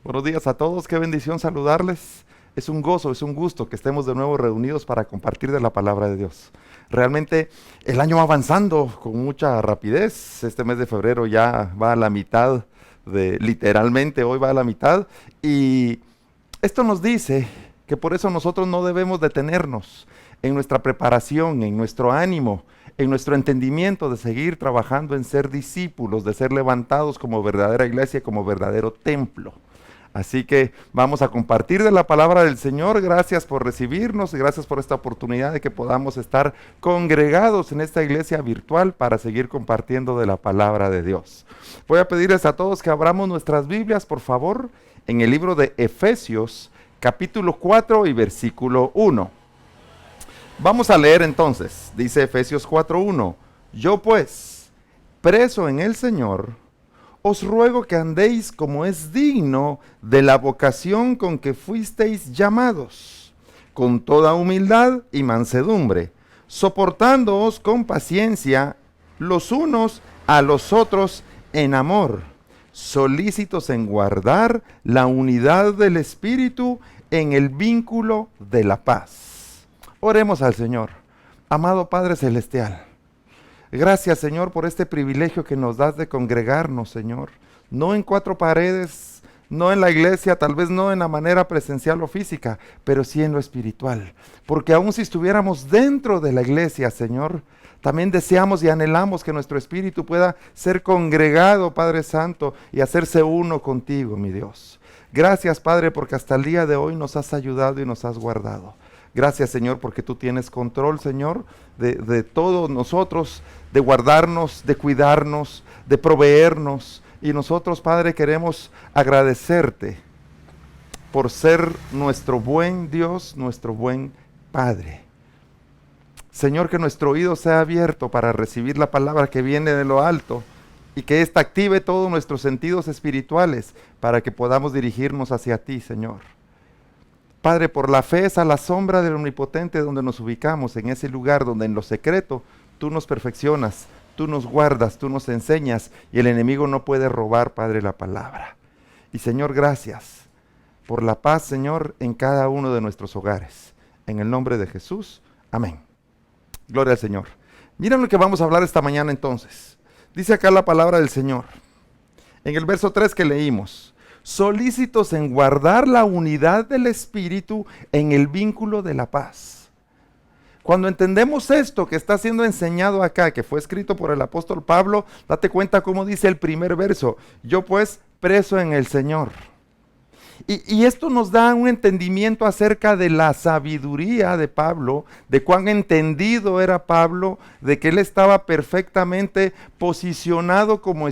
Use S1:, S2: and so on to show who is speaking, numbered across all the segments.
S1: Buenos días a todos, qué bendición saludarles. Es un gozo, es un gusto que estemos de nuevo reunidos para compartir de la palabra de Dios. Realmente el año va avanzando con mucha rapidez. Este mes de febrero ya va a la mitad literalmente hoy va a la mitad. Y esto nos dice que por eso nosotros no debemos detenernos en nuestra preparación, en nuestro ánimo, en nuestro entendimiento de seguir trabajando en ser discípulos, de ser levantados como verdadera iglesia, como verdadero templo. Así que vamos a compartir de la palabra del Señor. Gracias por recibirnos, gracias por esta oportunidad de que podamos estar congregados en esta iglesia virtual para seguir compartiendo de la palabra de Dios. Voy a pedirles a todos que abramos nuestras Biblias, por favor, en el libro de Efesios, capítulo 4 y versículo 1. Vamos a leer entonces, dice Efesios 4:1, yo pues, preso en el Señor, os ruego que andéis como es digno de la vocación con que fuisteis llamados, con toda humildad y mansedumbre, soportándoos con paciencia los unos a los otros en amor, solícitos en guardar la unidad del Espíritu en el vínculo de la paz. Oremos al Señor. Amado Padre Celestial, gracias, Señor, por este privilegio que nos das de congregarnos, Señor. No en cuatro paredes, no en la iglesia, tal vez no en la manera presencial o física, pero sí en lo espiritual. Porque aun si estuviéramos dentro de la iglesia, Señor, también deseamos y anhelamos que nuestro espíritu pueda ser congregado, Padre Santo, y hacerse uno contigo, mi Dios. Gracias, Padre, porque hasta el día de hoy nos has ayudado y nos has guardado. Gracias, Señor, porque tú tienes control, Señor, de todos nosotros, de guardarnos, de cuidarnos, de proveernos. Y nosotros, Padre, queremos agradecerte por ser nuestro buen Dios, nuestro buen Padre. Señor, que nuestro oído sea abierto para recibir la palabra que viene de lo alto y que ésta active todos nuestros sentidos espirituales para que podamos dirigirnos hacia ti, Señor. Padre, por la fe es a la sombra del Omnipotente donde nos ubicamos, en ese lugar donde en lo secreto tú nos perfeccionas, tú nos guardas, tú nos enseñas y el enemigo no puede robar, Padre, la palabra. Y Señor, gracias por la paz, Señor, en cada uno de nuestros hogares. En el nombre de Jesús, amén. Gloria al Señor. Miren lo que vamos a hablar esta mañana entonces. Dice acá la palabra del Señor. En el verso 3 que leímos. Solícitos en guardar la unidad del Espíritu en el vínculo de la paz. Cuando entendemos esto que está siendo enseñado acá, que fue escrito por el apóstol Pablo, date cuenta cómo dice el primer verso. Yo pues preso en el Señor. Y esto nos da un entendimiento acerca de la sabiduría de Pablo, de cuán entendido era Pablo, de que él estaba perfectamente posicionado como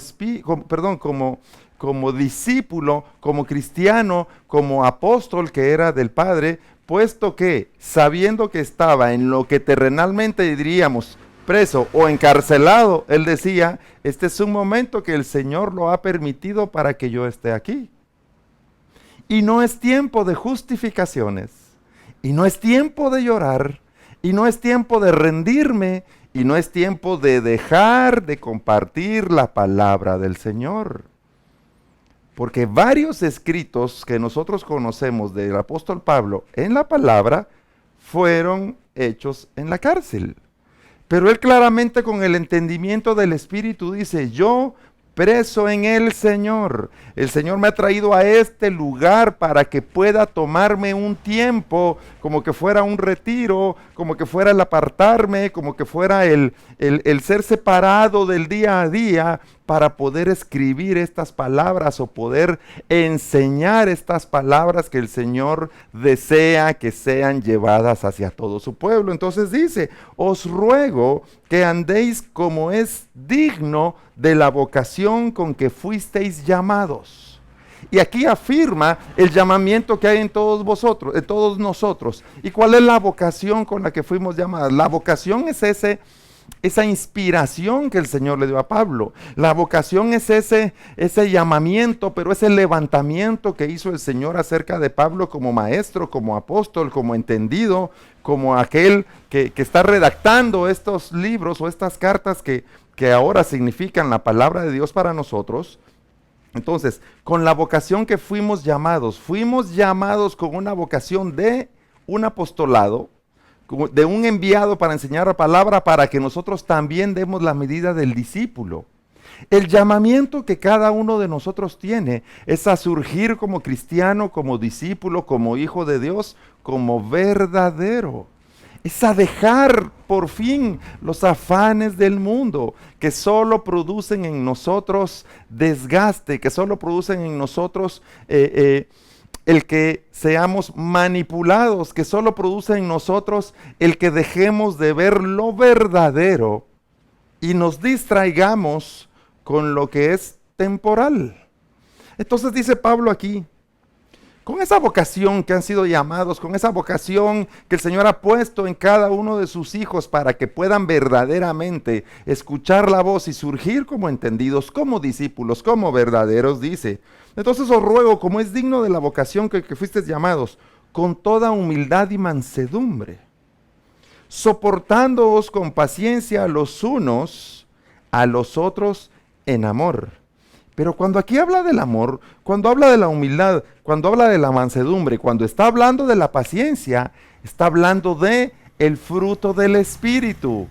S1: discípulo, como cristiano, como apóstol que era del Padre, puesto que, sabiendo que estaba en lo que terrenalmente diríamos preso o encarcelado, él decía, este es un momento que el Señor lo ha permitido para que yo esté aquí. Y no es tiempo de justificaciones, y no es tiempo de llorar, y no es tiempo de rendirme, y no es tiempo de dejar de compartir la palabra del Señor. Porque varios escritos que nosotros conocemos del apóstol Pablo en la palabra fueron hechos en la cárcel. Pero él claramente con el entendimiento del Espíritu dice, yo preso en el Señor me ha traído a este lugar para que pueda tomarme un tiempo, como que fuera un retiro, como que fuera el apartarme, como que fuera el ser separado del día a día, para poder escribir estas palabras o poder enseñar estas palabras que el Señor desea que sean llevadas hacia todo su pueblo. Entonces dice, os ruego que andéis como es digno de la vocación con que fuisteis llamados. Y aquí afirma el llamamiento que hay en todos vosotros, en todos nosotros. ¿Y cuál es la vocación con la que fuimos llamados? La vocación es esa inspiración que el Señor le dio a Pablo. La vocación es ese llamamiento, pero ese levantamiento que hizo el Señor acerca de Pablo como maestro, como apóstol, como entendido, como aquel que está redactando estos libros o estas cartas que ahora significan la palabra de Dios para nosotros. Entonces, con la vocación que fuimos llamados con una vocación de un apostolado, de un enviado para enseñar la palabra, para que nosotros también demos la medida del discípulo. El llamamiento que cada uno de nosotros tiene es a surgir como cristiano, como discípulo, como hijo de Dios, como verdadero. Es a dejar por fin los afanes del mundo que solo producen en nosotros desgaste, que solo producen en nosotros el que seamos manipulados, que solo produce en nosotros el que dejemos de ver lo verdadero y nos distraigamos con lo que es temporal. Entonces dice Pablo aquí, con esa vocación que han sido llamados, con esa vocación que el Señor ha puesto en cada uno de sus hijos para que puedan verdaderamente escuchar la voz y surgir como entendidos, como discípulos, como verdaderos, dice. Entonces os ruego, como es digno de la vocación que fuisteis llamados, con toda humildad y mansedumbre, soportándoos con paciencia los unos a los otros en amor. Pero cuando aquí habla del amor, cuando habla de la humildad, cuando habla de la mansedumbre, cuando está hablando de la paciencia, está hablando de el fruto del Espíritu.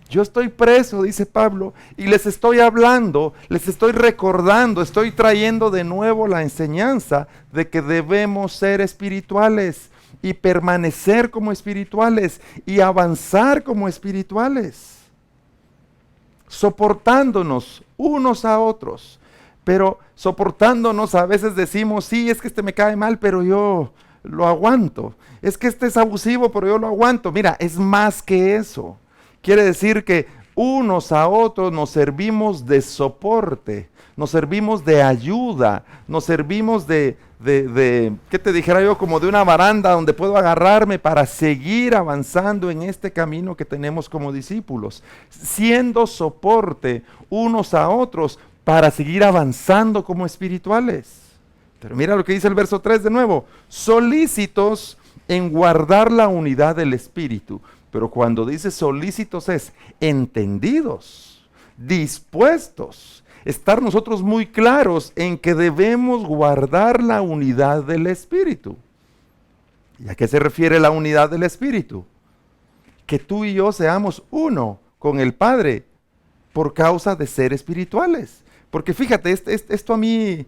S1: Yo estoy preso, dice Pablo, y les estoy hablando, les estoy recordando, estoy trayendo de nuevo la enseñanza de que debemos ser espirituales y permanecer como espirituales y avanzar como espirituales, soportándonos unos a otros. Pero soportándonos a veces decimos, sí, es que este me cae mal, pero yo lo aguanto. Es que este es abusivo, pero yo lo aguanto. Mira, es más que eso. Quiere decir que unos a otros nos servimos de soporte, nos servimos de ayuda, nos servimos de ¿qué te dijera yo? Como de una baranda donde puedo agarrarme para seguir avanzando en este camino que tenemos como discípulos, siendo soporte unos a otros para seguir avanzando como espirituales. Pero mira lo que dice el verso 3 de nuevo, solícitos en guardar la unidad del espíritu. Pero cuando dice solícitos es entendidos, dispuestos, estar nosotros muy claros en que debemos guardar la unidad del Espíritu. ¿Y a qué se refiere la unidad del Espíritu? Que tú y yo seamos uno con el Padre por causa de ser espirituales. Porque fíjate, esto a mí,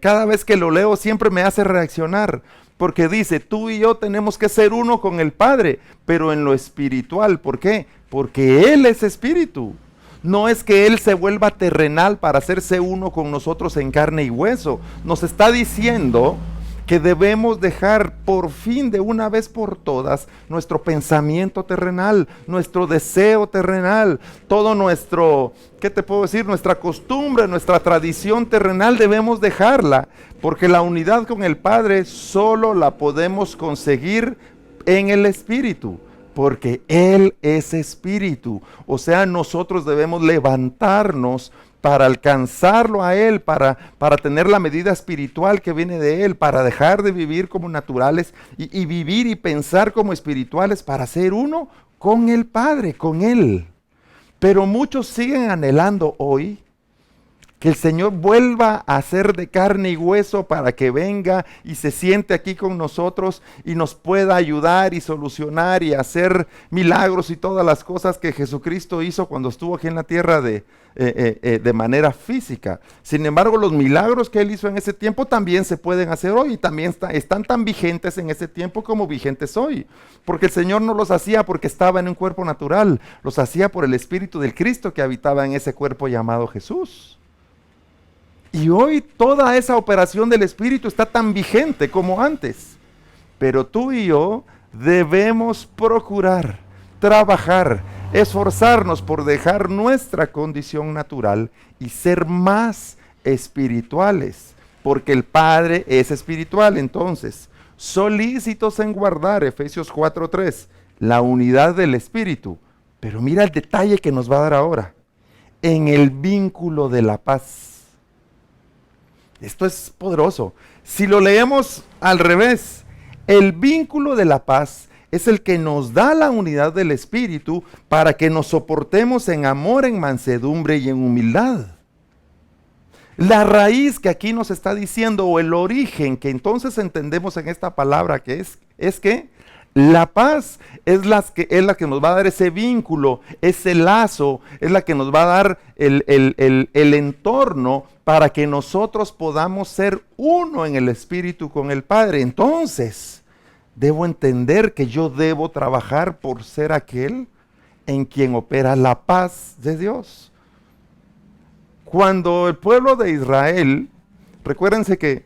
S1: cada vez que lo leo siempre me hace reaccionar. Porque dice, tú y yo tenemos que ser uno con el Padre, pero en lo espiritual. ¿Por qué? Porque Él es espíritu. No es que Él se vuelva terrenal para hacerse uno con nosotros en carne y hueso. Nos está diciendo que debemos dejar por fin de una vez por todas nuestro pensamiento terrenal, nuestro deseo terrenal, todo nuestro, ¿qué te puedo decir? Nuestra costumbre, nuestra tradición terrenal debemos dejarla, porque la unidad con el Padre solo la podemos conseguir en el Espíritu, porque Él es Espíritu. O sea, nosotros debemos levantarnos para alcanzarlo a Él, para tener la medida espiritual que viene de Él, para dejar de vivir como naturales y vivir y pensar como espirituales, para ser uno con el Padre, con Él. Pero muchos siguen anhelando hoy que el Señor vuelva a ser de carne y hueso para que venga y se siente aquí con nosotros y nos pueda ayudar y solucionar y hacer milagros y todas las cosas que Jesucristo hizo cuando estuvo aquí en la tierra de manera física. Sin embargo, los milagros que Él hizo en ese tiempo también se pueden hacer hoy y también están tan vigentes en ese tiempo como vigentes hoy. Porque el Señor no los hacía porque estaba en un cuerpo natural, los hacía por el Espíritu del Cristo que habitaba en ese cuerpo llamado Jesús. Y hoy toda esa operación del Espíritu está tan vigente como antes. Pero tú y yo debemos procurar, trabajar, esforzarnos por dejar nuestra condición natural y ser más espirituales. Porque el Padre es espiritual. Entonces, solícitos en guardar, Efesios 4:3, la unidad del Espíritu. Pero mira el detalle que nos va a dar ahora. En el vínculo de la paz. Esto es poderoso. Si lo leemos al revés, el vínculo de la paz es el que nos da la unidad del Espíritu para que nos soportemos en amor, en mansedumbre y en humildad. La raíz que aquí nos está diciendo, o el origen que entonces entendemos en esta palabra, que es que la paz es la que nos va a dar ese vínculo, ese lazo, es la que nos va a dar el entorno para que nosotros podamos ser uno en el Espíritu con el Padre. Entonces, debo entender que yo debo trabajar por ser aquel en quien opera la paz de Dios. Cuando el pueblo de Israel, recuérdense que,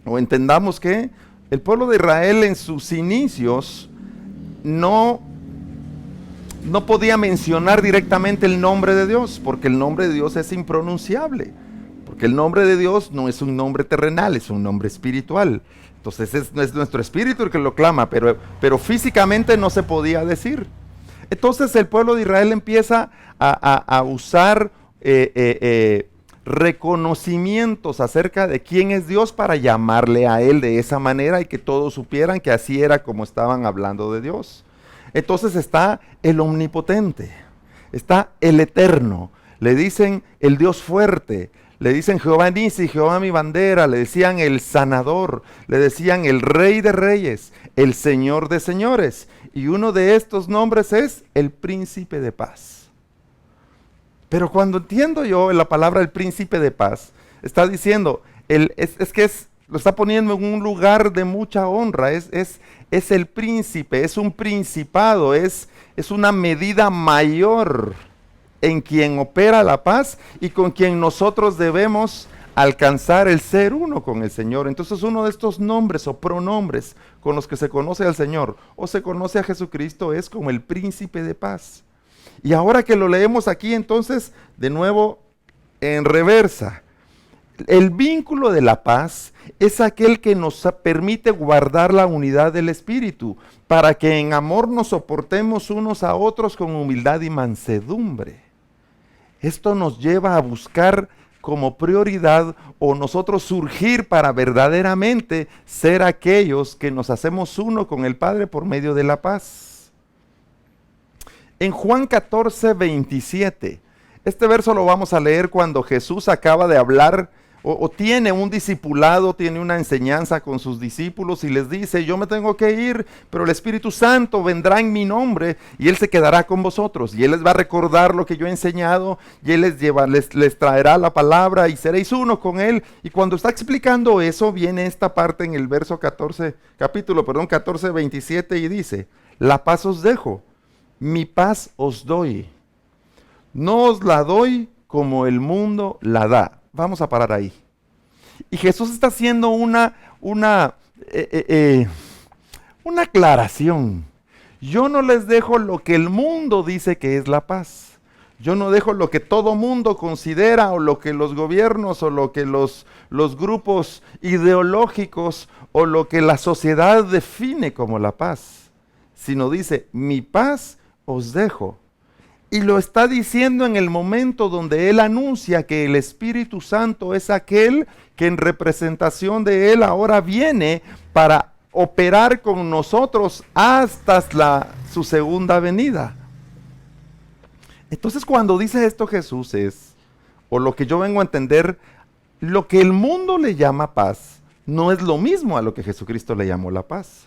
S1: o entendamos que, el pueblo de Israel en sus inicios no podía mencionar directamente el nombre de Dios, porque el nombre de Dios es impronunciable, porque el nombre de Dios no es un nombre terrenal, es un nombre espiritual. Entonces es nuestro espíritu el que lo clama, pero físicamente no se podía decir. Entonces el pueblo de Israel empieza a usar reconocimientos acerca de quién es Dios para llamarle a Él de esa manera y que todos supieran que así era como estaban hablando de Dios. Entonces está el omnipotente, está el eterno, le dicen el Dios fuerte, le dicen Jehová Nisi, Jehová mi bandera, le decían el sanador, le decían el rey de reyes, el señor de señores, y uno de estos nombres es el príncipe de paz. Pero cuando entiendo yo la palabra el príncipe de paz, está diciendo, lo está poniendo en un lugar de mucha honra, es el príncipe, es un principado, es una medida mayor en quien opera la paz y con quien nosotros debemos alcanzar el ser uno con el Señor. Entonces uno de estos nombres o pronombres con los que se conoce al Señor o se conoce a Jesucristo es como el príncipe de paz. Y ahora que lo leemos aquí, entonces, de nuevo, en reversa, el vínculo de la paz es aquel que nos permite guardar la unidad del Espíritu, para que en amor nos soportemos unos a otros con humildad y mansedumbre. Esto nos lleva a buscar como prioridad o nosotros surgir para verdaderamente ser aquellos que nos hacemos uno con el Padre por medio de la paz. En Juan 14, 27, este verso lo vamos a leer cuando Jesús acaba de hablar o tiene un discipulado, tiene una enseñanza con sus discípulos y les dice, yo me tengo que ir, pero el Espíritu Santo vendrá en mi nombre y Él se quedará con vosotros y Él les va a recordar lo que yo he enseñado y Él les traerá la palabra y seréis uno con Él. Y cuando está explicando eso, viene esta parte en el verso 14, 27 y dice, la paz os dejo. Mi paz os doy, no os la doy como el mundo la da. Vamos a parar ahí. Y Jesús está haciendo una aclaración. Yo no les dejo lo que el mundo dice que es la paz. Yo no dejo lo que todo mundo considera o lo que los gobiernos o lo que los grupos ideológicos o lo que la sociedad define como la paz. Sino dice, mi paz os dejo. Y lo está diciendo en el momento donde Él anuncia que el Espíritu Santo es aquel que en representación de Él ahora viene para operar con nosotros hasta su segunda venida. Entonces cuando dice esto Jesús o lo que yo vengo a entender, lo que el mundo le llama paz, no es lo mismo a lo que Jesucristo le llamó la paz.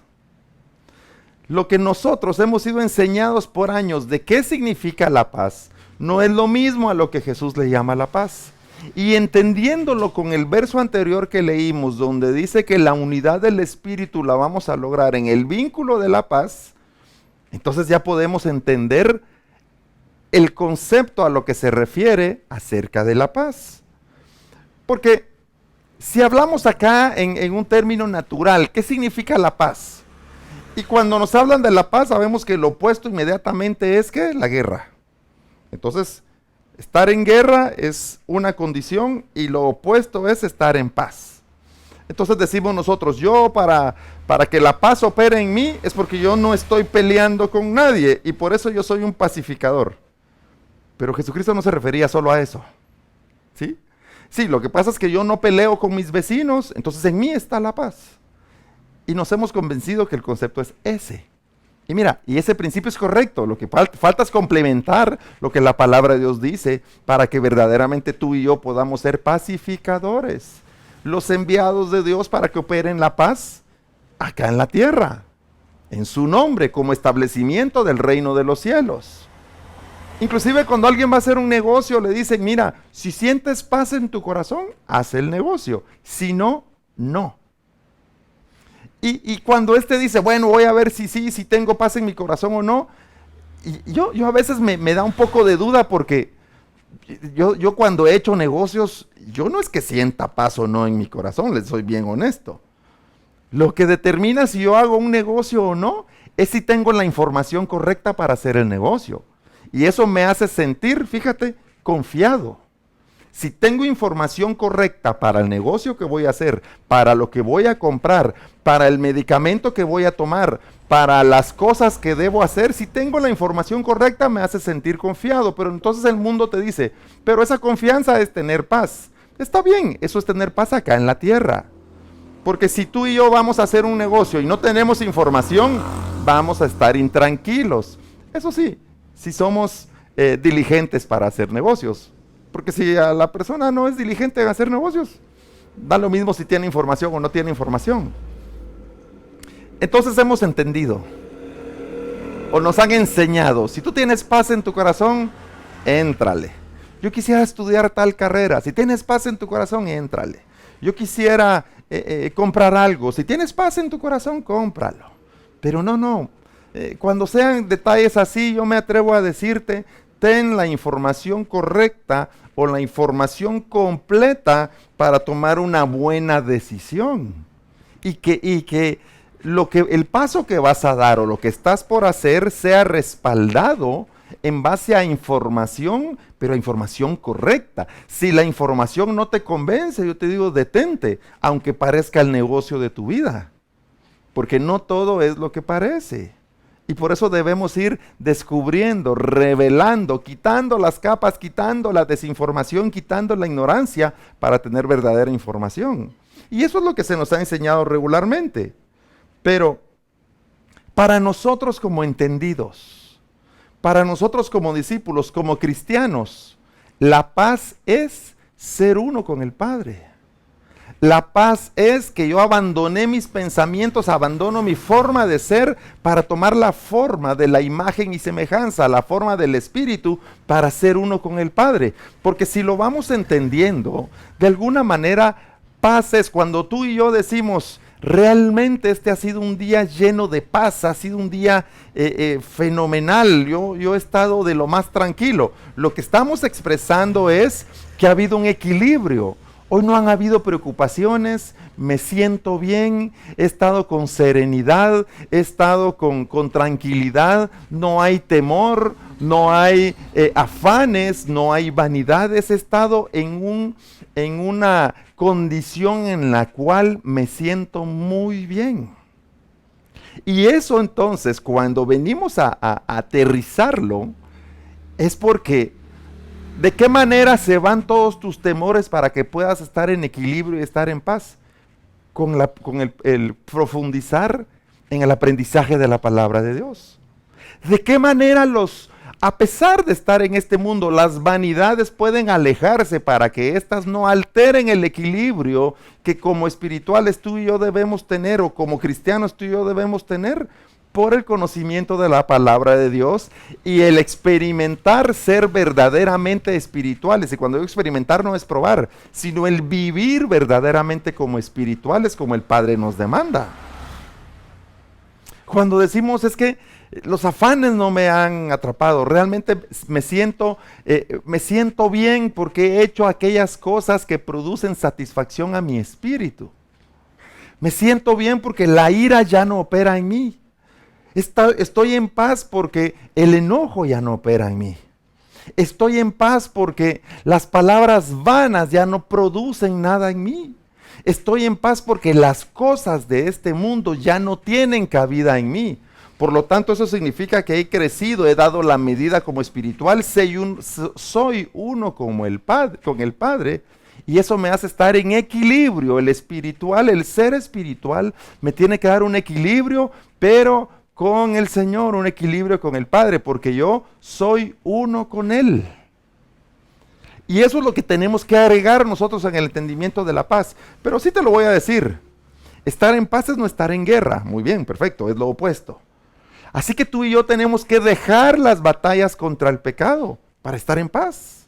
S1: Lo que nosotros hemos sido enseñados por años de qué significa la paz, no es lo mismo a lo que Jesús le llama la paz. Y entendiéndolo con el verso anterior que leímos, donde dice que la unidad del Espíritu la vamos a lograr en el vínculo de la paz, entonces ya podemos entender el concepto a lo que se refiere acerca de la paz. Porque si hablamos acá en un término natural, ¿qué significa la paz? Y cuando nos hablan de la paz, sabemos que lo opuesto inmediatamente es ¿qué? La guerra. Entonces, estar en guerra es una condición y lo opuesto es estar en paz. Entonces decimos nosotros, yo para que la paz opere en mí es porque yo no estoy peleando con nadie y por eso yo soy un pacificador. Pero Jesucristo no se refería solo a eso. ¿Sí? Sí, lo que pasa es que yo no peleo con mis vecinos, entonces en mí está la paz. Y nos hemos convencido que el concepto es ese. Y mira, y ese principio es correcto. Lo que falta es complementar lo que la palabra de Dios dice para que verdaderamente tú y yo podamos ser pacificadores, los enviados de Dios para que operen la paz acá en la tierra, en su nombre, como establecimiento del reino de los cielos. Inclusive cuando alguien va a hacer un negocio, le dicen, mira, si sientes paz en tu corazón, haz el negocio. Si no, no. Y cuando dice, bueno, voy a ver si tengo paz en mi corazón o no, y yo a veces me da un poco de duda porque yo cuando he hecho negocios, yo no es que sienta paz o no en mi corazón, les soy bien honesto. Lo que determina si yo hago un negocio o no, es si tengo la información correcta para hacer el negocio. Y eso me hace sentir, fíjate, confiado. Si tengo información correcta para el negocio que voy a hacer, para lo que voy a comprar, para el medicamento que voy a tomar, para las cosas que debo hacer, si tengo la información correcta me hace sentir confiado. Pero entonces el mundo te dice, pero esa confianza es tener paz. Está bien, eso es tener paz acá en la tierra. Porque si tú y yo vamos a hacer un negocio y no tenemos información, vamos a estar intranquilos. Eso sí, si somos diligentes para hacer negocios. Porque si a la persona no es diligente en hacer negocios, da lo mismo si tiene información o no tiene información. Entonces hemos entendido, o nos han enseñado, si tú tienes paz en tu corazón, éntrale. Yo quisiera estudiar tal carrera, si tienes paz en tu corazón, éntrale. Yo quisiera comprar algo, si tienes paz en tu corazón, cómpralo. Pero no. Cuando sean detalles así, yo me atrevo a decirte, ten la información correcta o la información completa para tomar una buena decisión. Y que el paso que vas a dar o lo que estás por hacer sea respaldado en base a información, pero a información correcta. Si la información no te convence, yo te digo, detente, aunque parezca el negocio de tu vida. Porque no todo es lo que parece. Y por eso debemos ir descubriendo, revelando, quitando las capas, quitando la desinformación, quitando la ignorancia para tener verdadera información. Y eso es lo que se nos ha enseñado regularmente. Pero para nosotros como entendidos, para nosotros como discípulos, como cristianos, la paz es ser uno con el Padre. La paz es que yo abandoné mis pensamientos, abandono mi forma de ser para tomar la forma de la imagen y semejanza, la forma del Espíritu para ser uno con el Padre. Porque si lo vamos entendiendo, de alguna manera, paz es cuando tú y yo decimos, realmente este ha sido un día lleno de paz, ha sido un día fenomenal, yo he estado de lo más tranquilo. Lo que estamos expresando es que ha habido un equilibrio. Hoy no han habido preocupaciones, me siento bien, he estado con serenidad, he estado con tranquilidad, no hay temor, no hay afanes, no hay vanidades, he estado en una condición en la cual me siento muy bien. Y eso entonces, cuando venimos a aterrizarlo, es porque ¿de qué manera se van todos tus temores para que puedas estar en equilibrio y estar en paz? Con el profundizar en el aprendizaje de la palabra de Dios. ¿De qué manera a pesar de estar en este mundo, las vanidades pueden alejarse para que éstas no alteren el equilibrio que como espirituales tú y yo debemos tener o como cristianos tú y yo debemos tener? Por el conocimiento de la palabra de Dios y el experimentar ser verdaderamente espirituales. Y cuando digo experimentar no es probar, sino el vivir verdaderamente como espirituales, como el Padre nos demanda. Cuando decimos es que los afanes no me han atrapado, realmente me siento bien porque he hecho aquellas cosas que producen satisfacción a mi espíritu. Me siento bien porque la ira ya no opera en mí. Estoy en paz porque el enojo ya no opera en mí. Estoy en paz porque las palabras vanas ya no producen nada en mí. Estoy en paz porque las cosas de este mundo ya no tienen cabida en mí. Por lo tanto, eso significa que he crecido, he dado la medida como espiritual, soy uno con el Padre, y eso me hace estar en equilibrio. El espiritual, el ser espiritual, me tiene que dar un equilibrio, pero con el Señor, un equilibrio con el Padre, porque yo soy uno con Él. Y eso es lo que tenemos que agregar nosotros en el entendimiento de la paz. Pero sí te lo voy a decir, estar en paz es no estar en guerra. Muy bien, perfecto, es lo opuesto. Así que tú y yo tenemos que dejar las batallas contra el pecado para estar en paz.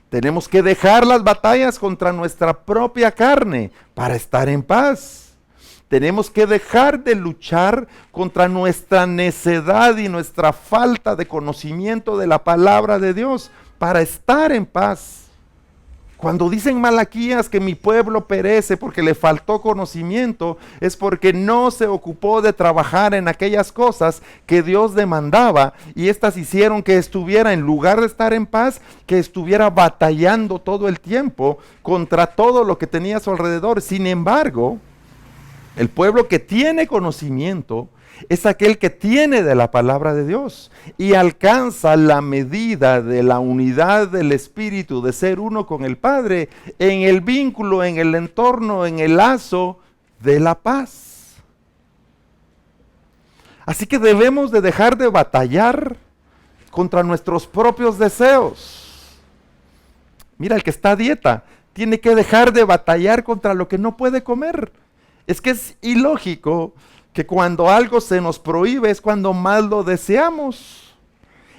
S1: Tenemos que dejar las batallas contra nuestra propia carne para estar en paz. Tenemos que dejar de luchar contra nuestra necedad y nuestra falta de conocimiento de la palabra de Dios para estar en paz. Cuando dicen Malaquías que mi pueblo perece porque le faltó conocimiento, es porque no se ocupó de trabajar en aquellas cosas que Dios demandaba, y estas hicieron que estuviera, en lugar de estar en paz, que estuviera batallando todo el tiempo contra todo lo que tenía a su alrededor. Sin embargo, el pueblo que tiene conocimiento es aquel que tiene de la palabra de Dios y alcanza la medida de la unidad del Espíritu, de ser uno con el Padre, en el vínculo, en el entorno, en el lazo de la paz. Así que debemos de dejar de batallar contra nuestros propios deseos. Mira, el que está a dieta tiene que dejar de batallar contra lo que no puede comer. Es que es ilógico que cuando algo se nos prohíbe es cuando más lo deseamos.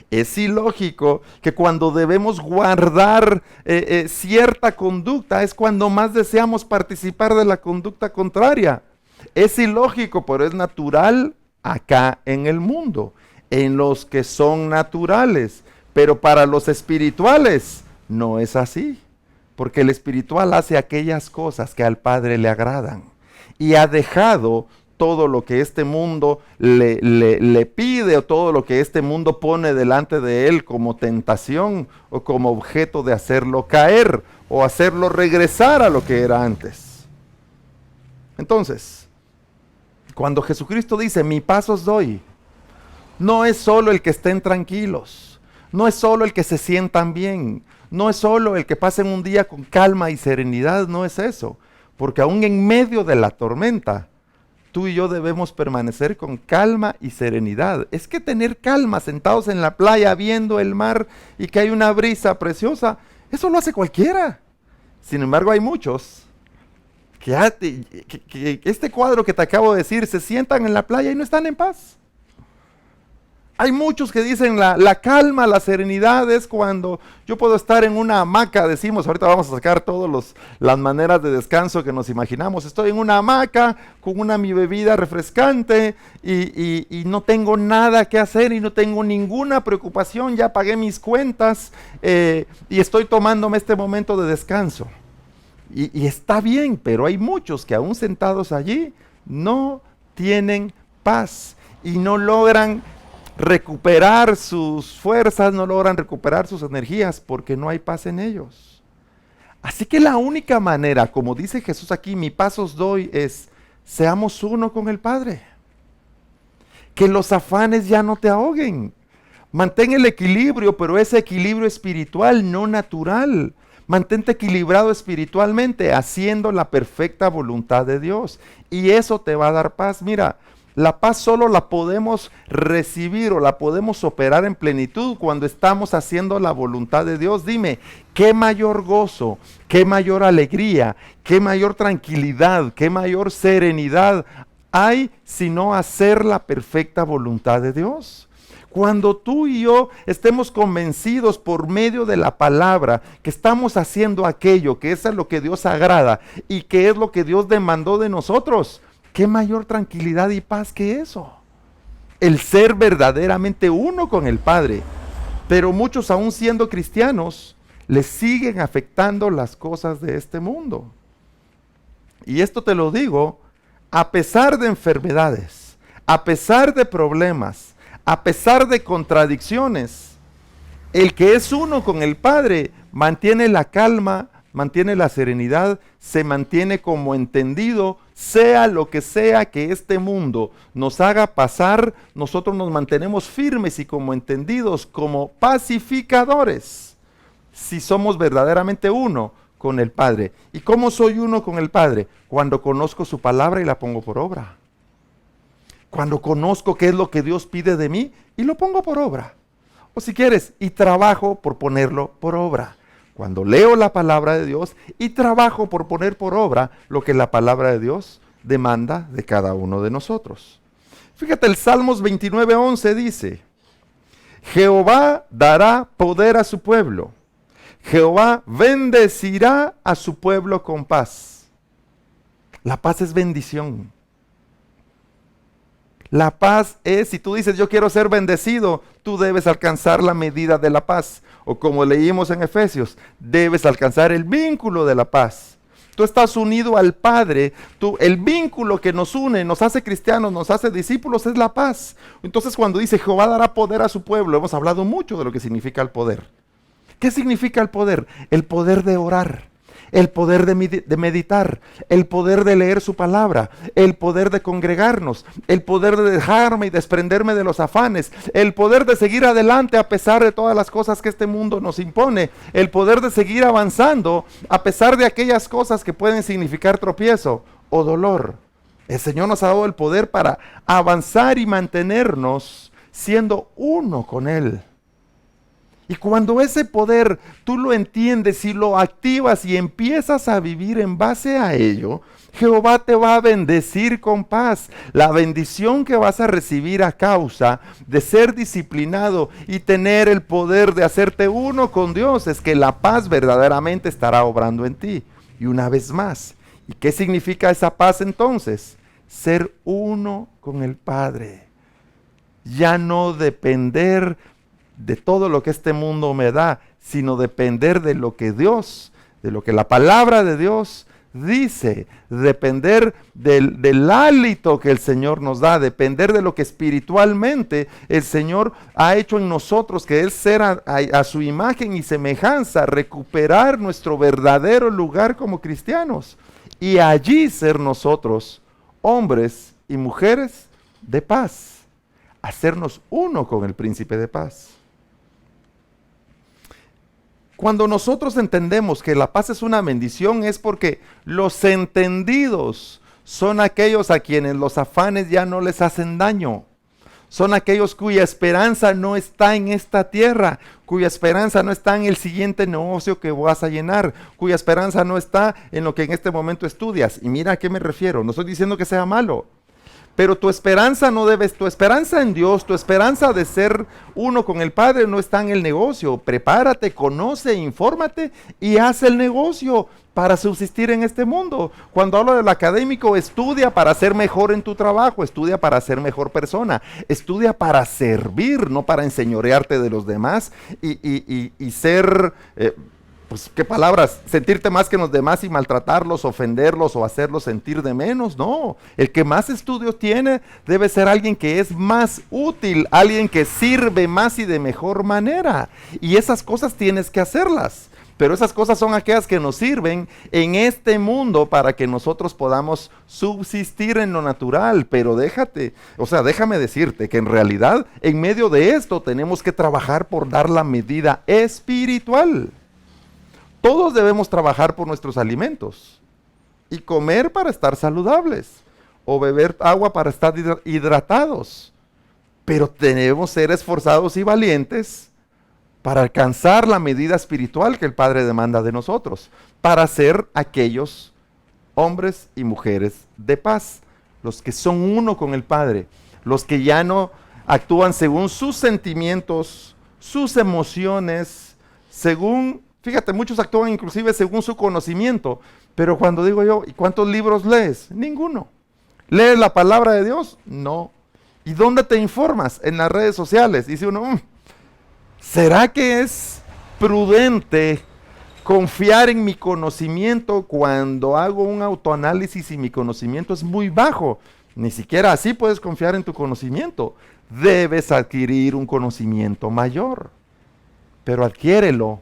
S1: Es ilógico que cuando debemos guardar cierta conducta es cuando más deseamos participar de la conducta contraria. Es ilógico, pero es natural acá en el mundo, en los que son naturales. Pero para los espirituales no es así, porque el espiritual hace aquellas cosas que al Padre le agradan y ha dejado todo lo que este mundo le pide, o todo lo que este mundo pone delante de él como tentación o como objeto de hacerlo caer o hacerlo regresar a lo que era antes. Entonces, cuando Jesucristo dice, mi paz os doy, no es solo el que estén tranquilos, no es solo el que se sientan bien, no es solo el que pasen un día con calma y serenidad, no es eso, porque aún en medio de la tormenta, tú y yo debemos permanecer con calma y serenidad. Es que tener calma sentados en la playa viendo el mar y que hay una brisa preciosa, eso lo hace cualquiera. Sin embargo, hay muchos que este cuadro que te acabo de decir, se sientan en la playa y no están en paz. Hay muchos que dicen la calma, la serenidad es cuando yo puedo estar en una hamaca, decimos, ahorita vamos a sacar todas las maneras de descanso que nos imaginamos. Estoy en una hamaca con mi bebida refrescante y no tengo nada que hacer y no tengo ninguna preocupación, ya pagué mis cuentas y estoy tomándome este momento de descanso. Y está bien, pero hay muchos que aún sentados allí no tienen paz y no logran recuperar sus fuerzas, no logran recuperar sus energías porque no hay paz en ellos. Así que la única manera, como dice Jesús aquí, mi paz os doy, es seamos uno con el Padre. Que los afanes ya no te ahoguen. Mantén el equilibrio, pero ese equilibrio espiritual, no natural. Mantente equilibrado espiritualmente, haciendo la perfecta voluntad de Dios. Y eso te va a dar paz. Mira, la paz solo la podemos recibir o la podemos operar en plenitud cuando estamos haciendo la voluntad de Dios. Dime, ¿qué mayor gozo, qué mayor alegría, qué mayor tranquilidad, qué mayor serenidad hay sino hacer la perfecta voluntad de Dios? Cuando tú y yo estemos convencidos por medio de la palabra que estamos haciendo aquello que es a lo que Dios agrada y que es lo que Dios demandó de nosotros, ¿qué mayor tranquilidad y paz que eso? El ser verdaderamente uno con el Padre. Pero muchos, aún siendo cristianos, les siguen afectando las cosas de este mundo. Y esto te lo digo, a pesar de enfermedades, a pesar de problemas, a pesar de contradicciones, el que es uno con el Padre mantiene la calma, mantiene la serenidad, se mantiene como entendido, sea lo que sea que este mundo nos haga pasar, nosotros nos mantenemos firmes y como entendidos, como pacificadores, si somos verdaderamente uno con el Padre. ¿Y cómo soy uno con el Padre? Cuando conozco su palabra y la pongo por obra. Cuando conozco qué es lo que Dios pide de mí y lo pongo por obra. O si quieres, y trabajo por ponerlo por obra. Cuando leo la palabra de Dios y trabajo por poner por obra lo que la palabra de Dios demanda de cada uno de nosotros. Fíjate, el Salmos 29:11 dice: Jehová dará poder a su pueblo. Jehová bendecirá a su pueblo con paz. La paz es bendición. La paz es, si tú dices yo quiero ser bendecido, tú debes alcanzar la medida de la paz. O como leímos en Efesios, debes alcanzar el vínculo de la paz. Tú estás unido al Padre, el vínculo que nos une, nos hace cristianos, nos hace discípulos, es la paz. Entonces cuando dice Jehová dará poder a su pueblo, hemos hablado mucho de lo que significa el poder. ¿Qué significa el poder? El poder de orar, el poder de meditar, el poder de leer su palabra, el poder de congregarnos, el poder de dejarme y desprenderme de los afanes, el poder de seguir adelante a pesar de todas las cosas que este mundo nos impone, el poder de seguir avanzando a pesar de aquellas cosas que pueden significar tropiezo o dolor. El Señor nos ha dado el poder para avanzar y mantenernos siendo uno con Él. Y cuando ese poder tú lo entiendes y lo activas y empiezas a vivir en base a ello, Jehová te va a bendecir con paz. La bendición que vas a recibir a causa de ser disciplinado y tener el poder de hacerte uno con Dios es que la paz verdaderamente estará obrando en ti. Y una vez más, ¿y qué significa esa paz entonces? Ser uno con el Padre. Ya no depender de todo lo que este mundo me da, sino depender de lo que Dios, de lo que la palabra de Dios dice, depender del hálito que el Señor nos da, depender de lo que espiritualmente el Señor ha hecho en nosotros, que es ser a su imagen y semejanza, recuperar nuestro verdadero lugar como cristianos y allí ser nosotros hombres y mujeres de paz, hacernos uno con el príncipe de paz. Cuando nosotros entendemos que la paz es una bendición es porque los entendidos son aquellos a quienes los afanes ya no les hacen daño. Son aquellos cuya esperanza no está en esta tierra, cuya esperanza no está en el siguiente negocio que vas a llenar, cuya esperanza no está en lo que en este momento estudias. Y mira a qué me refiero, no estoy diciendo que sea malo. Pero tu esperanza tu esperanza en Dios, tu esperanza de ser uno con el Padre no está en el negocio. Prepárate, conoce, infórmate y haz el negocio para subsistir en este mundo. Cuando hablo del académico, estudia para ser mejor en tu trabajo, estudia para ser mejor persona, estudia para servir, no para enseñorearte de los demás y ser... pues qué palabras, sentirte más que los demás y maltratarlos, ofenderlos o hacerlos sentir de menos. No, el que más estudios tiene debe ser alguien que es más útil, alguien que sirve más y de mejor manera. Y esas cosas tienes que hacerlas. Pero esas cosas son aquellas que nos sirven en este mundo para que nosotros podamos subsistir en lo natural. Pero déjame decirte que en realidad en medio de esto tenemos que trabajar por dar la medida espiritual. Todos debemos trabajar por nuestros alimentos y comer para estar saludables o beber agua para estar hidratados. Pero debemos ser esforzados y valientes para alcanzar la medida espiritual que el Padre demanda de nosotros, para ser aquellos hombres y mujeres de paz, los que son uno con el Padre, los que ya no actúan según sus sentimientos, sus emociones, fíjate, muchos actúan inclusive según su conocimiento, pero cuando digo yo, ¿y cuántos libros lees? Ninguno. ¿Lees la palabra de Dios? No. ¿Y dónde te informas? En las redes sociales. Dice uno, ¿será que es prudente confiar en mi conocimiento cuando hago un autoanálisis y mi conocimiento es muy bajo? Ni siquiera así puedes confiar en tu conocimiento. Debes adquirir un conocimiento mayor, pero adquiérelo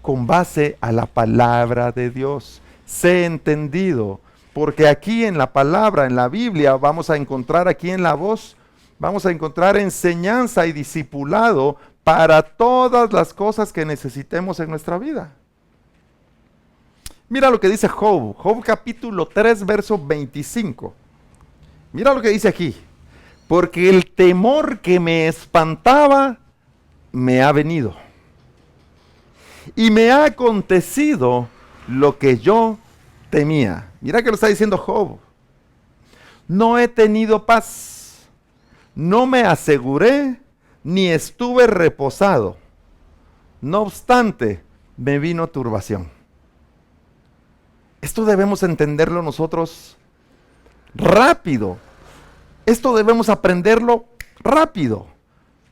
S1: con base a la palabra de Dios. Sé entendido, porque aquí en la palabra, en la Biblia, vamos a encontrar aquí en la voz, vamos a encontrar enseñanza y discipulado para todas las cosas que necesitemos en nuestra vida. Mira lo que dice Job capítulo 3, verso 25. Mira lo que dice aquí. porque el temor que me espantaba me ha venido. Y me ha acontecido lo que yo temía. Mira que lo está diciendo Job. No he tenido paz, no me aseguré, ni estuve reposado. No obstante, me vino turbación. Esto debemos entenderlo nosotros rápido. Esto debemos aprenderlo rápido,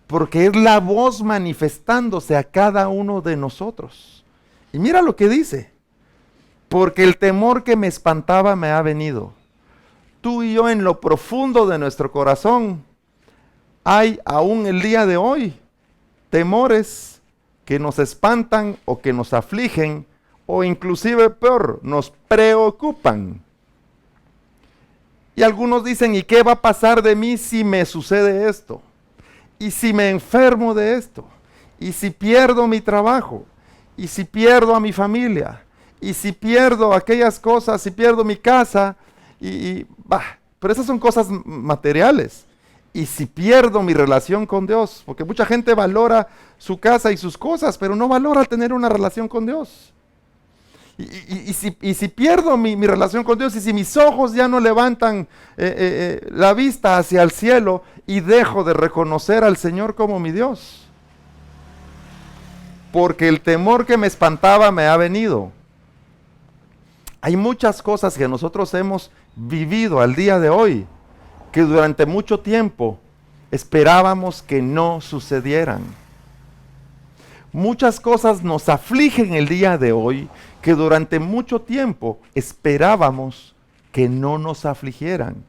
S1: porque es la voz manifestándose a cada uno de nosotros. Y mira lo que dice, porque el temor que me espantaba me ha venido. Tú y yo en lo profundo de nuestro corazón, hay aún el día de hoy temores que nos espantan o que nos afligen o inclusive peor, nos preocupan. Y algunos dicen, ¿y qué va a pasar de mí si me sucede esto? ¿Y si me enfermo de esto? ¿Y si pierdo mi trabajo? ¿Y si pierdo a mi familia? ¿Y si pierdo aquellas cosas? ¿Si pierdo mi casa? Pero esas son cosas materiales. ¿Y si pierdo mi relación con Dios? Porque mucha gente valora su casa y sus cosas, pero no valora tener una relación con Dios. Y si pierdo mi relación con Dios, y si mis ojos ya no levantan la vista hacia el cielo y dejo de reconocer al Señor como mi Dios. Porque el temor que me espantaba me ha venido. Hay muchas cosas que nosotros hemos vivido al día de hoy, que durante mucho tiempo esperábamos que no sucedieran. Muchas cosas nos afligen el día de hoy, que durante mucho tiempo esperábamos que no nos afligieran.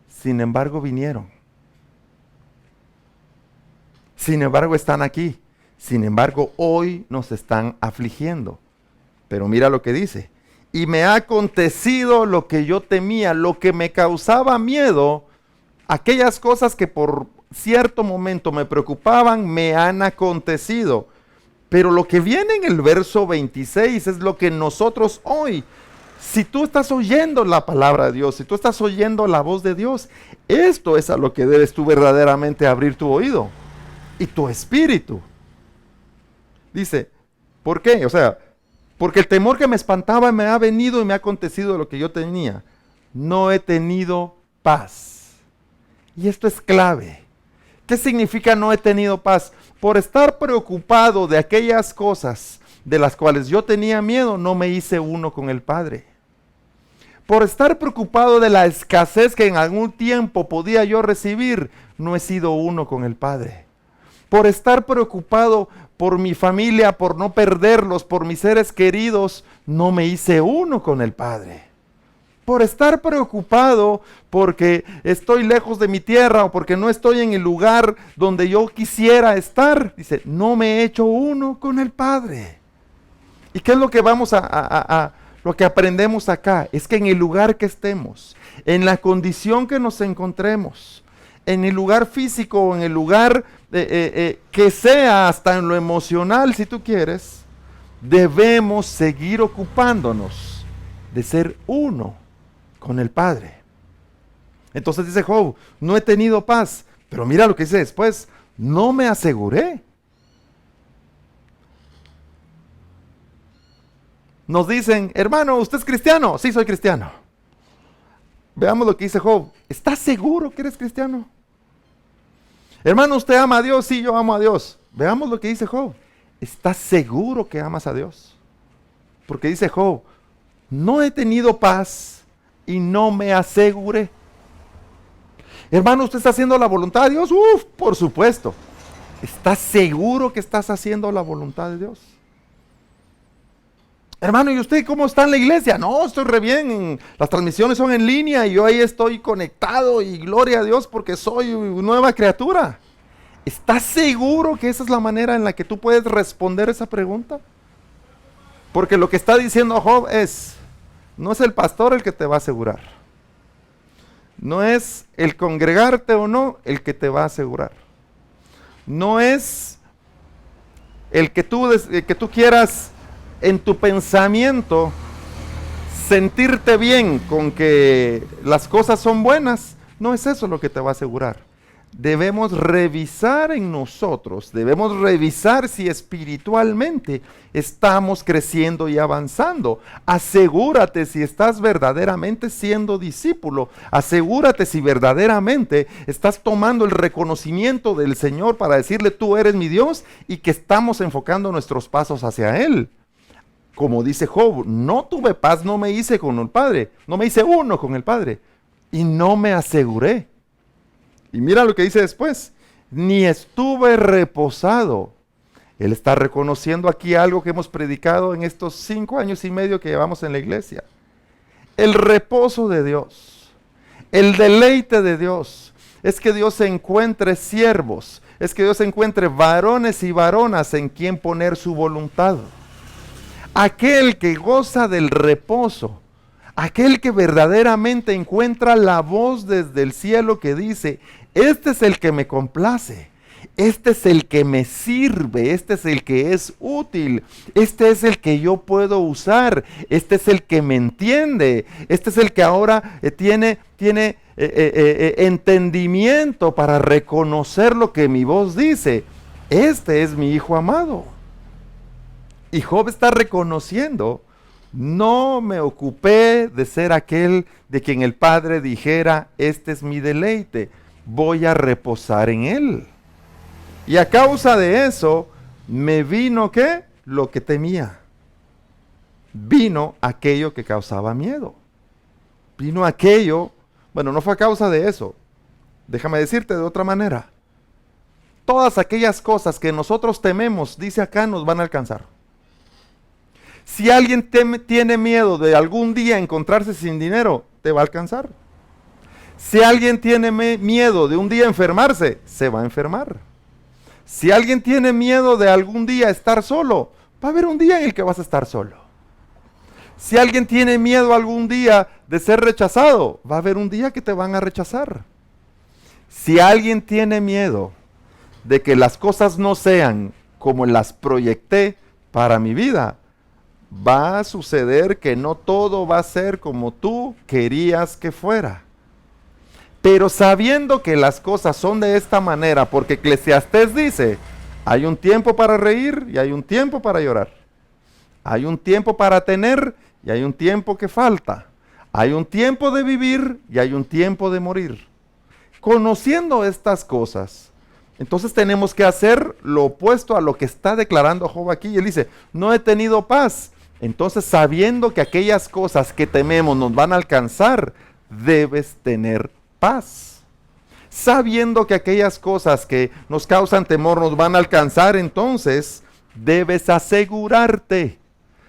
S1: Sin embargo, vinieron. Sin embargo, están aquí. Sin embargo, hoy nos están afligiendo. Pero mira lo que dice. Y me ha acontecido lo que yo temía, lo que me causaba miedo, aquellas cosas que por cierto momento me preocupaban, me han acontecido. Pero lo que viene en el verso 26 es lo que nosotros hoy, si tú estás oyendo la palabra de Dios, si tú estás oyendo la voz de Dios, esto es a lo que debes tú verdaderamente abrir tu oído y tu espíritu. Dice, ¿por qué? O sea, porque el temor que me espantaba me ha venido y me ha acontecido lo que yo tenía. No he tenido paz. Y esto es clave. ¿Qué significa no he tenido paz? Por estar preocupado de aquellas cosas de las cuales yo tenía miedo, no me hice uno con el Padre. Por estar preocupado de la escasez que en algún tiempo podía yo recibir, no he sido uno con el Padre. Por estar preocupado por mi familia, por no perderlos, por mis seres queridos, no me hice uno con el Padre. Por estar preocupado porque estoy lejos de mi tierra o porque no estoy en el lugar donde yo quisiera estar, dice, no me he hecho uno con el Padre. ¿Y qué es lo que lo que aprendemos acá? Es que en el lugar que estemos, en la condición que nos encontremos, en el lugar físico o en el lugar que sea, hasta en lo emocional, si tú quieres, debemos seguir ocupándonos de ser uno con el Padre. Entonces dice Job, no he tenido paz, pero mira lo que dice después, no me aseguré. Nos dicen, hermano, ¿usted es cristiano? Sí, soy cristiano. Veamos lo que dice Job, ¿estás seguro que eres cristiano? Hermano, ¿usted ama a Dios? Sí, yo amo a Dios. Veamos lo que dice Job, ¿estás seguro que amas a Dios? Porque dice Job, no he tenido paz y no me aseguré. Hermano, ¿usted está haciendo la voluntad de Dios? Por supuesto. ¿Estás seguro que estás haciendo la voluntad de Dios? Hermano, ¿y usted cómo está en la iglesia? No, estoy re bien. Las transmisiones son en línea y yo ahí estoy conectado y gloria a Dios porque soy nueva criatura. ¿Estás seguro que esa es la manera en la que tú puedes responder esa pregunta? Porque lo que está diciendo Job es, no es el pastor el que te va a asegurar. No es el congregarte o no el que te va a asegurar. No es el que tú quieras en tu pensamiento sentirte bien con que las cosas son buenas. No es eso lo que te va a asegurar. debemos revisar en nosotros, debemos revisar si espiritualmente estamos creciendo y avanzando. Asegúrate si estás verdaderamente siendo discípulo. Asegúrate si verdaderamente estás tomando el reconocimiento del Señor para decirle: tú eres mi Dios, y que estamos enfocando nuestros pasos hacia Él. Como dice Job: no tuve paz, no me hice con el Padre, no me hice uno con el Padre, y no me aseguré. Y mira lo que dice después: ni estuve reposado. Él está reconociendo aquí algo que hemos predicado en estos 5 años y medio que llevamos en la iglesia. El reposo de Dios, el deleite de Dios, es que Dios encuentre siervos, es que Dios encuentre varones y varonas en quien poner su voluntad. Aquel que goza del reposo, aquel que verdaderamente encuentra la voz desde el cielo que dice: este es el que me complace, este es el que me sirve, este es el que es útil, este es el que yo puedo usar, este es el que me entiende, este es el que ahora tiene entendimiento para reconocer lo que mi voz dice. Este es mi hijo amado. Y Job está reconociendo: no me ocupé de ser aquel de quien el Padre dijera: este es mi deleite, voy a reposar en Él. Y a causa de eso, me vino ¿qué? Lo que temía. Vino aquello que causaba miedo. Vino aquello, bueno, no fue a causa de eso. Déjame decirte de otra manera. Todas aquellas cosas que nosotros tememos, dice acá, nos van a alcanzar. Si alguien tiene miedo de algún día encontrarse sin dinero, te va a alcanzar. Si alguien tiene miedo de un día enfermarse, se va a enfermar. Si alguien tiene miedo de algún día estar solo, va a haber un día en el que vas a estar solo. Si alguien tiene miedo algún día de ser rechazado, va a haber un día que te van a rechazar. Si alguien tiene miedo de que las cosas no sean como las proyecté para mi vida, va a suceder que no todo va a ser como tú querías que fuera. Pero sabiendo que las cosas son de esta manera, porque Eclesiastés dice: hay un tiempo para reír y hay un tiempo para llorar. Hay un tiempo para tener y hay un tiempo que falta. Hay un tiempo de vivir y hay un tiempo de morir. Conociendo estas cosas, entonces tenemos que hacer lo opuesto a lo que está declarando Job aquí. Él dice: no he tenido paz. Entonces, sabiendo que aquellas cosas que tememos nos van a alcanzar, debes tener paz. Sabiendo que aquellas cosas que nos causan temor nos van a alcanzar, entonces debes asegurarte.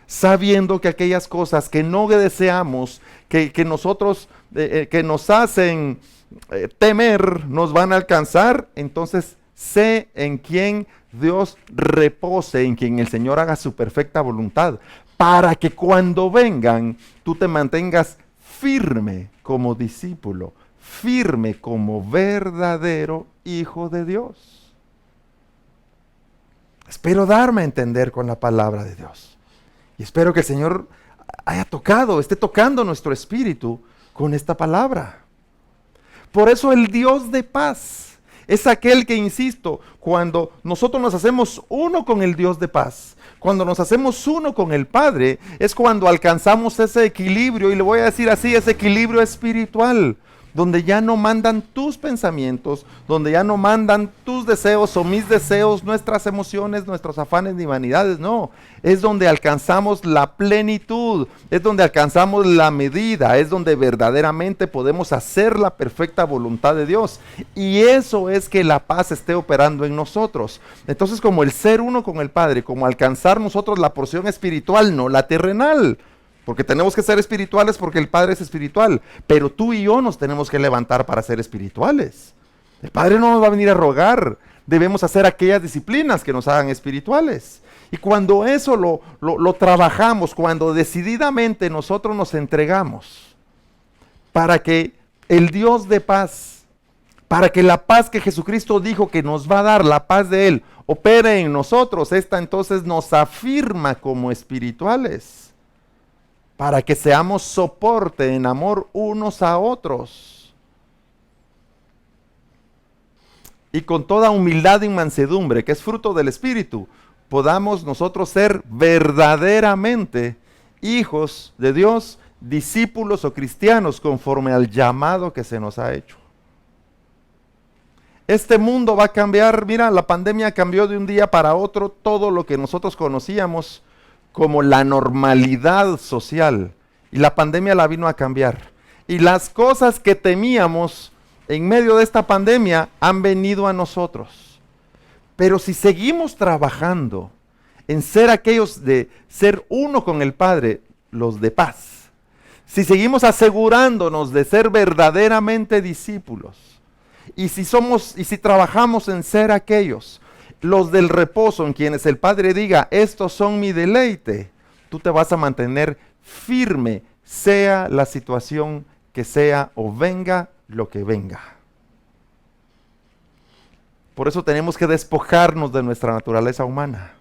S1: Sabiendo que aquellas cosas que no deseamos, que nosotros, que nos hacen temer, nos van a alcanzar, entonces sé en quien Dios repose, en quien el Señor haga su perfecta voluntad, para que cuando vengan tú te mantengas firme como discípulo, firme como verdadero hijo de Dios. Espero darme a entender con la palabra de Dios. Y espero que el Señor esté tocando nuestro espíritu con esta palabra. Por eso el Dios de paz es aquel que, insisto, cuando nosotros nos hacemos uno con el Dios de paz, cuando nos hacemos uno con el Padre, es cuando alcanzamos ese equilibrio, y le voy a decir así, ese equilibrio espiritual, donde ya no mandan tus pensamientos, donde ya no mandan tus deseos o mis deseos, nuestras emociones, nuestros afanes ni vanidades, no. Es donde alcanzamos la plenitud, es donde alcanzamos la medida, es donde verdaderamente podemos hacer la perfecta voluntad de Dios. Y eso es que la paz esté operando en nosotros. Entonces, como el ser uno con el Padre, como alcanzar nosotros la porción espiritual, no la terrenal. Porque tenemos que ser espirituales porque el Padre es espiritual. Pero tú y yo nos tenemos que levantar para ser espirituales. El Padre no nos va a venir a rogar. Debemos hacer aquellas disciplinas que nos hagan espirituales. Y cuando eso lo trabajamos, cuando decididamente nosotros nos entregamos para que el Dios de paz, para que la paz que Jesucristo dijo que nos va a dar, la paz de Él, opere en nosotros, esta entonces nos afirma como espirituales, para que seamos soporte en amor unos a otros. y con toda humildad y mansedumbre, que es fruto del Espíritu, podamos nosotros ser verdaderamente hijos de Dios, discípulos o cristianos conforme al llamado que se nos ha hecho. Este mundo va a cambiar. Mira, la pandemia cambió de un día para otro todo lo que nosotros conocíamos como la normalidad social. Y la pandemia la vino a cambiar. Y las cosas que temíamos en medio de esta pandemia han venido a nosotros. Pero si seguimos trabajando en ser aquellos de ser uno con el Padre, los de paz, si seguimos asegurándonos de ser verdaderamente discípulos, y si trabajamos en ser aquellos, los del reposo, en quienes el Padre diga, estos son mi deleite, tú te vas a mantener firme, sea la situación que sea o venga lo que venga. Por eso tenemos que despojarnos de nuestra naturaleza humana.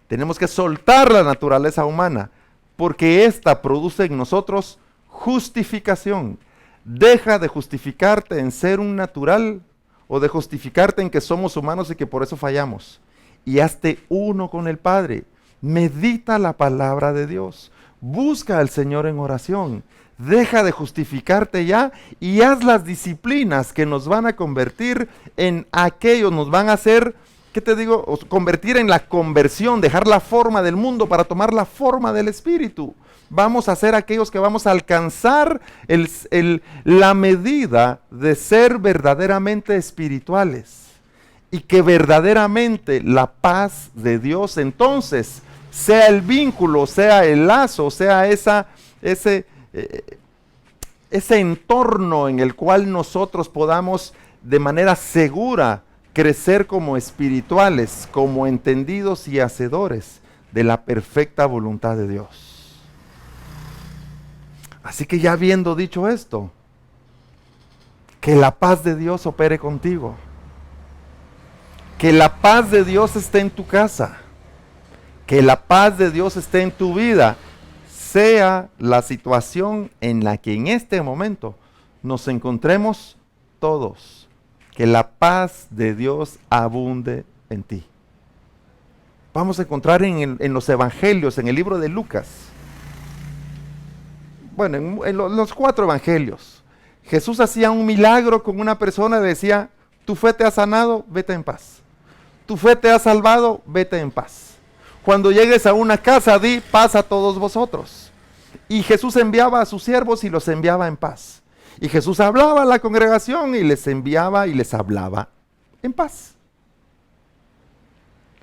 S1: Tenemos que soltar la naturaleza humana, porque ésta produce en nosotros justificación. Deja de justificarte en ser un natural o de justificarte en que somos humanos y que por eso fallamos. Y hazte uno con el Padre. Medita la palabra de Dios. Busca al Señor en oración. Deja de justificarte ya y haz las disciplinas que nos van a convertir en aquellos, nos van a hacer, ¿qué te digo? Convertir en la conversión, dejar la forma del mundo para tomar la forma del Espíritu. Vamos a ser aquellos que vamos a alcanzar la medida de ser verdaderamente espirituales y que verdaderamente la paz de Dios entonces sea el vínculo, sea el lazo, sea ese entorno en el cual nosotros podamos de manera segura crecer como espirituales, como entendidos y hacedores de la perfecta voluntad de Dios. Así que ya habiendo dicho esto, que la paz de Dios opere contigo, que la paz de Dios esté en tu casa, que la paz de Dios esté en tu vida, sea la situación en la que en este momento nos encontremos todos, que la paz de Dios abunde en ti. Vamos a encontrar en los evangelios, en el libro de Lucas, bueno, en los 4 evangelios, Jesús hacía un milagro con una persona y decía, tu fe te ha sanado, vete en paz. Tu fe te ha salvado, vete en paz. Cuando llegues a una casa, di paz a todos vosotros. Y Jesús enviaba a sus siervos y los enviaba en paz. Y Jesús hablaba a la congregación y les enviaba y les hablaba en paz.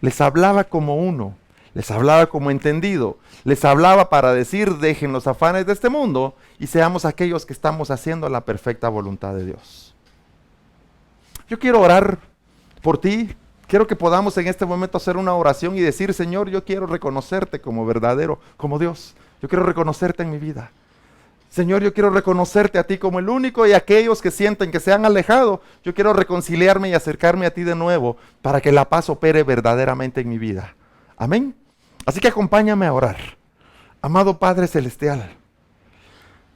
S1: Les hablaba como uno, les hablaba como entendido, les hablaba para decir, dejen los afanes de este mundo y seamos aquellos que estamos haciendo la perfecta voluntad de Dios. Yo quiero orar por ti. Quiero que podamos en este momento hacer una oración y decir, Señor, yo quiero reconocerte como verdadero, como Dios. Yo quiero reconocerte en mi vida. Señor, yo quiero reconocerte a ti como el único, y aquellos que sienten que se han alejado, yo quiero reconciliarme y acercarme a ti de nuevo para que la paz opere verdaderamente en mi vida. Amén. Así que acompáñame a orar. Amado Padre Celestial,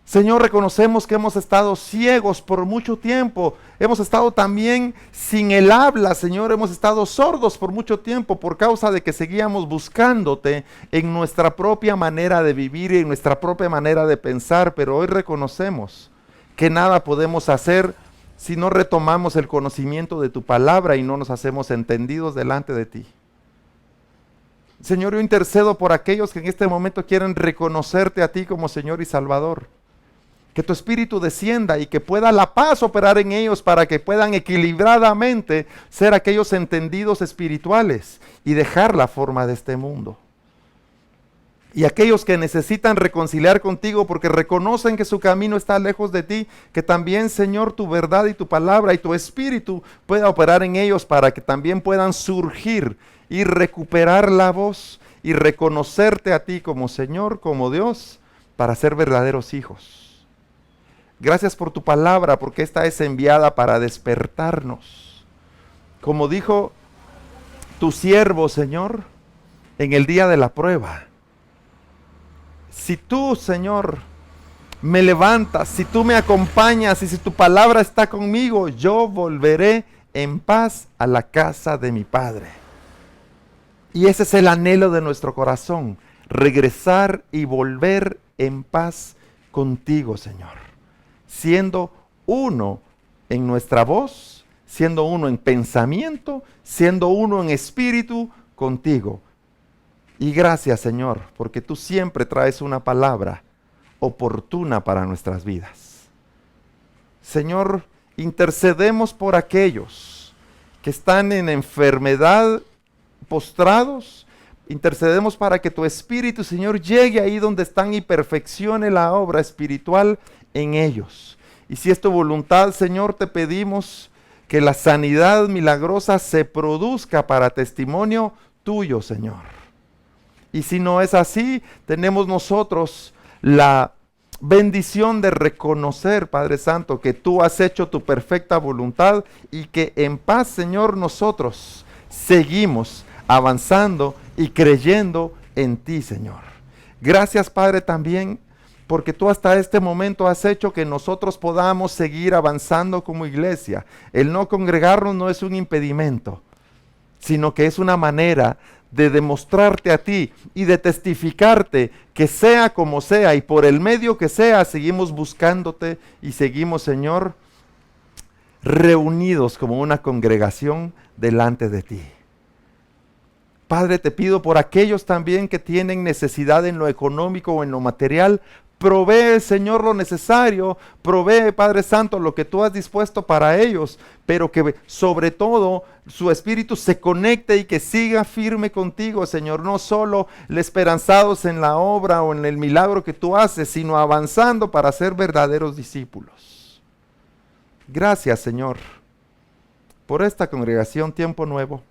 S1: Señor, reconocemos que hemos estado ciegos por mucho tiempo. Hemos estado también sin el habla, Señor. Hemos estado sordos por mucho tiempo por causa de que seguíamos buscándote en nuestra propia manera de vivir y en nuestra propia manera de pensar. Pero hoy reconocemos que nada podemos hacer si no retomamos el conocimiento de tu palabra y no nos hacemos entendidos delante de ti. Señor, yo intercedo por aquellos que en este momento quieren reconocerte a ti como Señor y Salvador. Que tu Espíritu descienda y que pueda la paz operar en ellos para que puedan equilibradamente ser aquellos entendidos espirituales y dejar la forma de este mundo. Y aquellos que necesitan reconciliar contigo porque reconocen que su camino está lejos de ti, que también, Señor, tu verdad y tu palabra y tu Espíritu pueda operar en ellos para que también puedan surgir y recuperar la voz y reconocerte a ti como Señor, como Dios, para ser verdaderos hijos. Gracias por tu palabra, porque esta es enviada para despertarnos. Como dijo tu siervo, Señor, en el día de la prueba. Si tú, Señor, me levantas, si tú me acompañas y si tu palabra está conmigo, yo volveré en paz a la casa de mi Padre. Y ese es el anhelo de nuestro corazón, regresar y volver en paz contigo, Señor, siendo uno en nuestra voz, siendo uno en pensamiento, siendo uno en espíritu contigo. Y gracias, Señor, porque tú siempre traes una palabra oportuna para nuestras vidas. Señor, intercedemos por aquellos que están en enfermedad, postrados. Intercedemos para que tu Espíritu, Señor, llegue ahí donde están y perfeccione la obra espiritual en ellos. Y si es tu voluntad, Señor, te pedimos que la sanidad milagrosa se produzca para testimonio tuyo, Señor. Y si no es así, tenemos nosotros la bendición de reconocer, Padre Santo, que tú has hecho tu perfecta voluntad y que en paz, Señor, nosotros seguimos avanzando y creyendo en ti, Señor. Gracias, Padre, también porque tú hasta este momento has hecho que nosotros podamos seguir avanzando como iglesia. El no congregarnos no es un impedimento, sino que es una manera de demostrarte a ti y de testificarte que sea como sea y por el medio que sea, seguimos buscándote y seguimos, Señor, reunidos como una congregación delante de ti. Padre, te pido por aquellos también que tienen necesidad en lo económico o en lo material. Provee, Señor, lo necesario. Provee, Padre Santo, lo que tú has dispuesto para ellos. Pero que sobre todo su espíritu se conecte y que siga firme contigo, Señor. No solo esperanzados en la obra o en el milagro que tú haces, sino avanzando para ser verdaderos discípulos. Gracias, Señor, por esta congregación Tiempo Nuevo.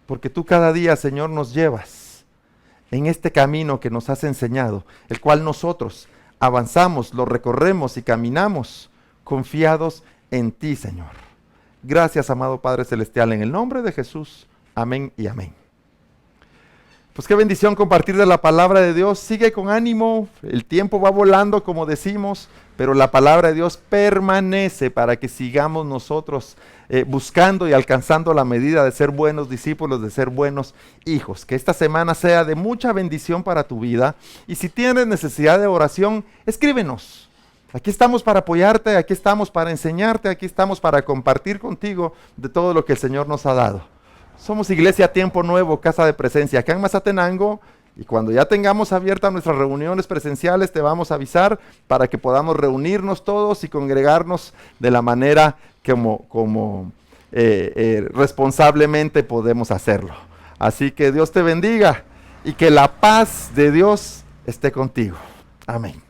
S1: Porque tú cada día, Señor, nos llevas en este camino que nos has enseñado, el cual nosotros avanzamos, lo recorremos y caminamos confiados en ti, Señor. Gracias, amado Padre Celestial, en el nombre de Jesús. Amén y amén. Pues qué bendición compartir de la palabra de Dios. Sigue con ánimo, el tiempo va volando, como decimos, pero la palabra de Dios permanece para que sigamos nosotros buscando y alcanzando la medida de ser buenos discípulos, de ser buenos hijos. Que esta semana sea de mucha bendición para tu vida. Y si tienes necesidad de oración, escríbenos. Aquí estamos para apoyarte, aquí estamos para enseñarte, aquí estamos para compartir contigo de todo lo que el Señor nos ha dado. Somos Iglesia Tiempo Nuevo, Casa de Presencia, acá en Mazatenango. Y cuando ya tengamos abiertas nuestras reuniones presenciales, te vamos a avisar para que podamos reunirnos todos y congregarnos de la manera como responsablemente podemos hacerlo. Así que Dios te bendiga y que la paz de Dios esté contigo. Amén.